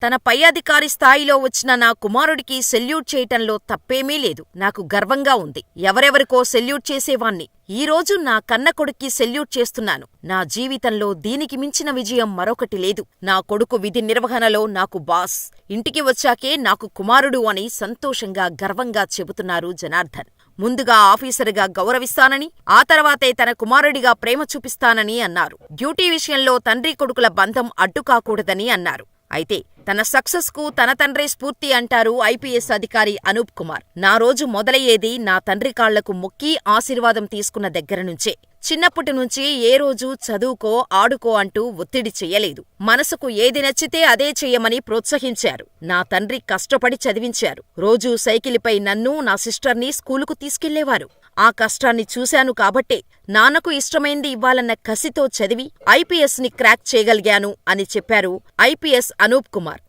తన పై అధికారి స్థాయిలో వచ్చిన నా కుమారుడికి సెల్యూట్ చేయటంలో తప్పేమీ లేదు. నాకు గర్వంగా ఉంది. ఎవరెవరికో సెల్యూట్ చేసేవాణ్ణి. ఈరోజు నా కన్న కొడుక్కి సెల్యూట్ చేస్తున్నాను. నా జీవితంలో దీనికి మించిన విజయం మరొకటి లేదు. నా కొడుకు విధి నిర్వహణలో నాకు బాస్. ఇంటికి వచ్చాకే నాకు కుమారుడు అని సంతోషంగా, గర్వంగా చెబుతున్నారు జనార్దన్. ముందుగా ఆఫీసరుగా గౌరవిస్తానని, ఆ తర్వాతే తన కుమారుడిగా ప్రేమ చూపిస్తానని అన్నారు. డ్యూటీ విషయంలో తండ్రి కొడుకుల బంధం అడ్డుకాకూడదని అన్నారు. అయితే తన సక్సెస్కు తన తండ్రే స్ఫూర్తి అంటారు ఐపీఎస్ అధికారి అనూప్ కుమార్. నా రోజు మొదలయ్యేది నా తండ్రి కాళ్లకు మొక్కి ఆశీర్వాదం తీసుకున్న దగ్గరనుంచే. చిన్నప్పటి నుంచి ఏ రోజూ చదువుకో, ఆడుకో అంటూ ఒత్తిడి చెయ్యలేదు. మనసుకు ఏది నచ్చితే అదే చెయ్యమని ప్రోత్సహించారు. నా తండ్రి కష్టపడి చదివించారు. రోజూ సైకిలుపై నన్ను, నా సిస్టర్ని స్కూలుకు తీసుకెళ్లేవారు. ఆ కష్టాన్ని చూశాను కాబట్టే నాన్నకు ఇష్టమైంది ఇవ్వాలన్న కసితో చదివి ఐపీఎస్ని క్రాక్ చేయగలిగాను అని చెప్పారు ఐపీఎస్ అనూప్ కుమార్.